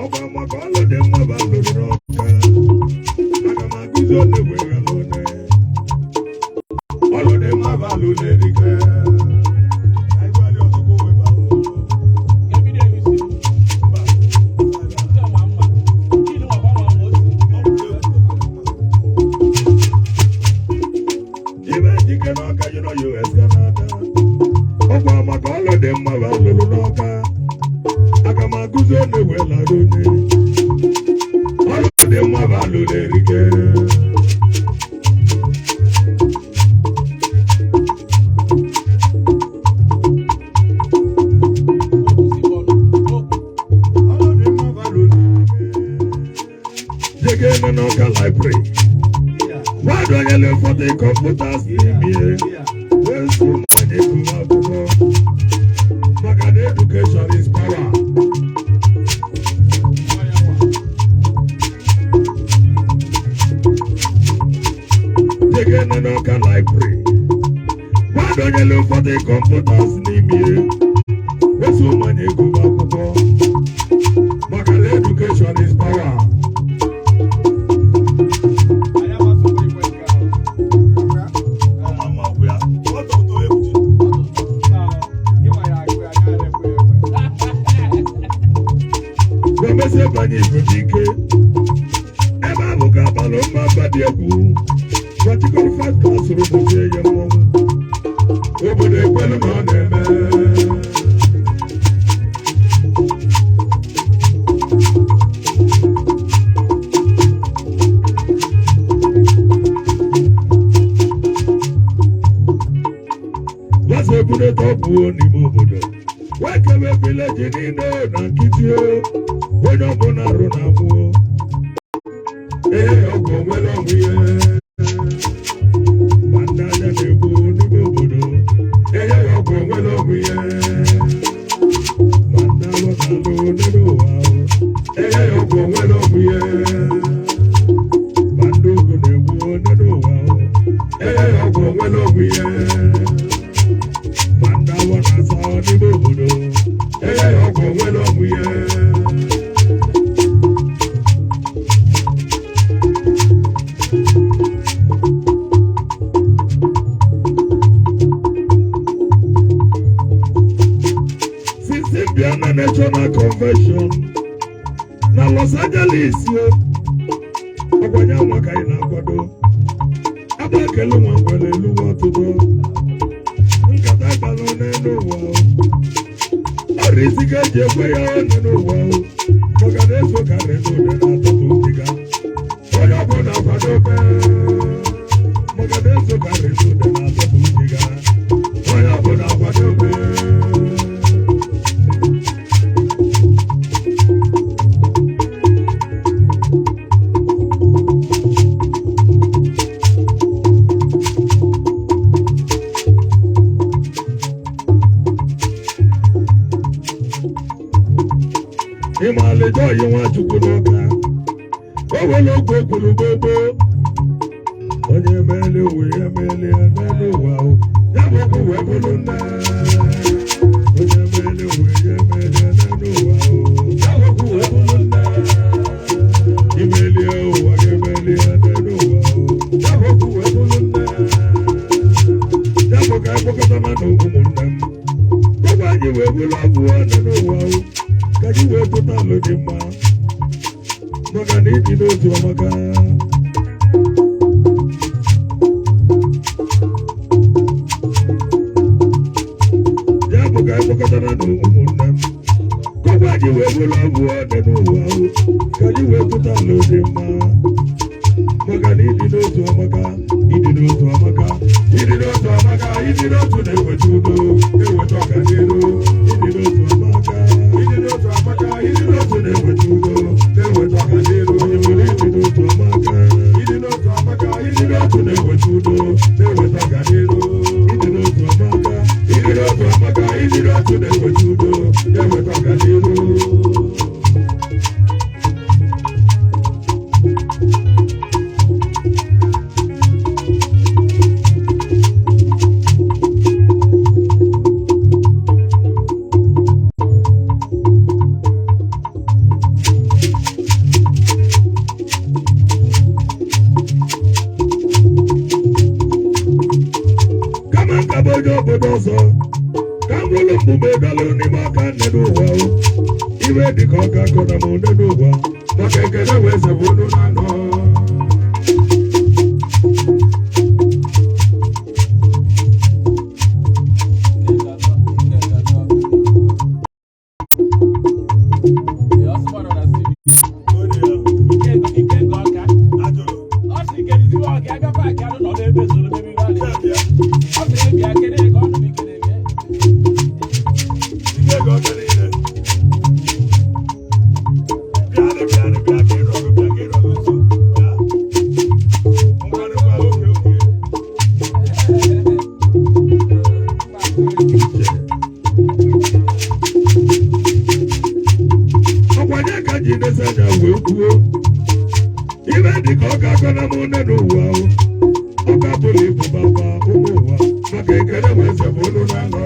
Obama call them about the rock. Agamaguzo ne wegalone. All of them have a lunatic. I value to go about. Every day we see. Even you can you know US Canada. Obama call them about the rock. Agamaguzo ne wegalone. All of them have a lunatic. Again, no can library. Why do I look for the computers in here? There's so many to Magan education is power. Again, no can library. Why do I look for the computers in here? There's so many to Magan education is power. Bani Budike, Emma Mugabaloma Badiabu, what you call fast class of the young woman. Over the Pelon, what's a good top one in Mobodo? Welcome a village in Nankitio. We don't want to run out. Hey, I'll go well on here. Mandana de Budo. Hey, I'll go well on here. Mandana de Hey, I'll go well on here. Mandugo de Budo. Hey, I'll go well on here. Mandana de Budo. Hey, I'll go well on here. National Convention na Los Angeles yo ogbanya maka ina kwado abakelu nwangwele luwa tudo nkata kanu nenu wo orizike jekwe ya nenu wo moganeso karego de na tutu diga oya bona kwado pe moganeso karego de na tutu diga oya bona kwado pe. Imalejo yi wọn chukwu n'ọka owelo gbogburu gbogbo onye mele uwe ya mele ya n'elu ụwa o ya bụ okwu wee bụrụ nne onye mele uwe ya mele ya n'elu ụwa o ya bụ okwu wee bụrụ nne imeli ya ụwa ya mele ya n'elu ụwa o ya bụ okwu wee bụrụ nne ya bụ ka ekpokọta na ụmụnne m gbogbo anyị wee bụrụ abụọ n'elu ụwa o kaji wee pụta n'oge mma maka na ịdị n'otu ọmaka ya bụ ka ịkpọkọtara na ụmụnne m kọgwa anyị wee bụrụ abụọ dị n'ụwa kaji wee pụta n'oge mma maka na ịdị n'otu ọmaka ịdị n'otu ọmaka ịdị n'otu ọmaka ịdị n'otu na-eweta udo na-eweta ọganihu ịdị n'otu ọmaka ịdị n'otu ọmaka ịdị n'otu na-eweta udo na-eweta ọganihu onye nwere ịdị n'otu ọmaka ịdị n'otu ọmaka ịdị n'otu na-eweta udo na-eweta ọganihu ịdị n'otu ọmaka ịdị n'otu ọmaka ịdị n'otu na-eweta udo na-eweta ọganihu. ọzọ ka m bụrụ mgbume dalụ n'ime aka nne n'ụwa iwe dị ka ọka akọna m nne n'ụwa maka ekele wee zebụ unu na-anọ ibe dị ka ọ ga-akọna m nne n'ụwa ọ ga-abụrụ ibu baba ụmụ ụwa maka ekele wee zebụ unu na-anọ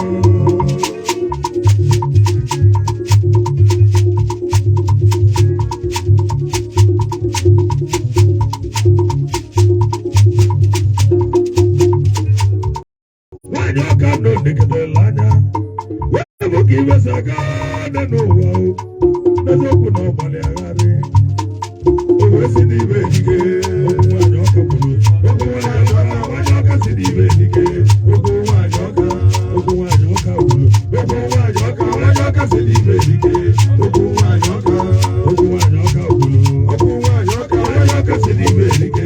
nwaanyị ọka nọ dịkịtala anya wee bụ ka iwesaga nne n'ụwa n'eziokwu na ọgbalị agharị si n'ibe dike okwu nwaanyị ọka kwuru okwu nwaanyị ọka si n'ibe dike okwu nwaanyị ọka kwuru okwu nwaanyị ọka si n'ibe dike okwu nwaanyị ọka kwuru okwu nwaanyị ọka si n'ibe dike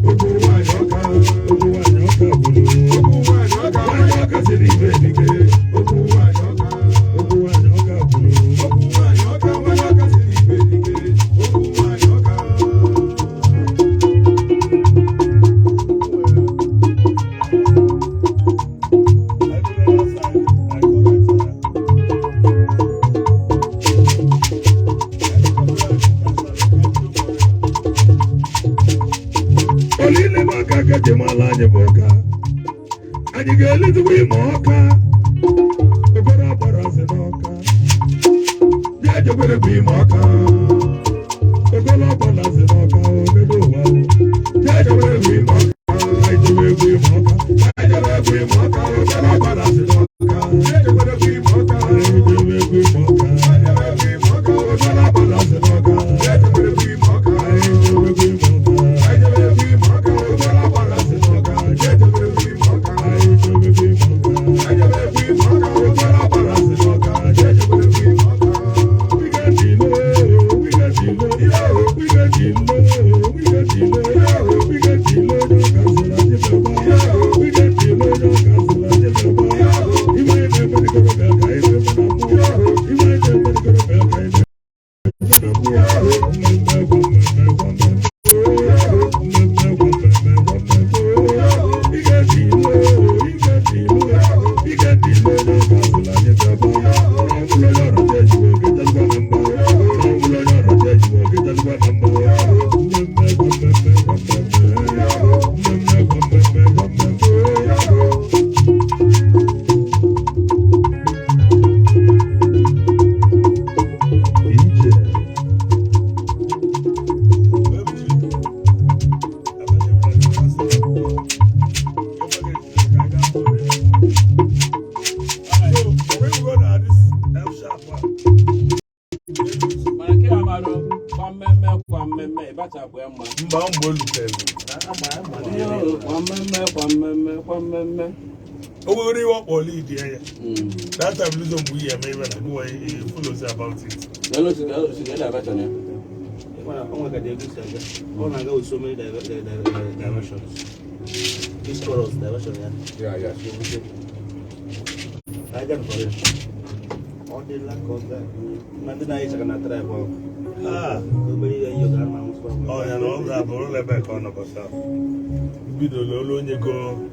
okwu nwaanyị ọka kwuru okwu nwaanyị ọka si n'ibe dike okwu nwaanyị ọka kwuru anyị ga-elizigbo ime ọka okporo agbara asị n'ọka ya ejekwere bụ ime ọka okporo agbara asị n'ọka obodo ụwa ya ejekwere bụ ime ọka ejebe egwu ime ọka ejebe egwu ime ọka okporo agbara asị n'ọka ya ejekwere bụ ime ọka ejebe egwu ime ọka okporo agbara asị n'ọka ya ejekwere bụ ime ọka ejebe egwu ime ọka okporo agbara asị n'ọka ya ejekwere bụ ime ọka That time, listen, we are maybe who follows about it. I go with so many dimensions. This chorus diversion, yeah. I got for it. All the luck of that. Mandina is going to try. Oh, and all that, but all back on the bus. We don't know when you go.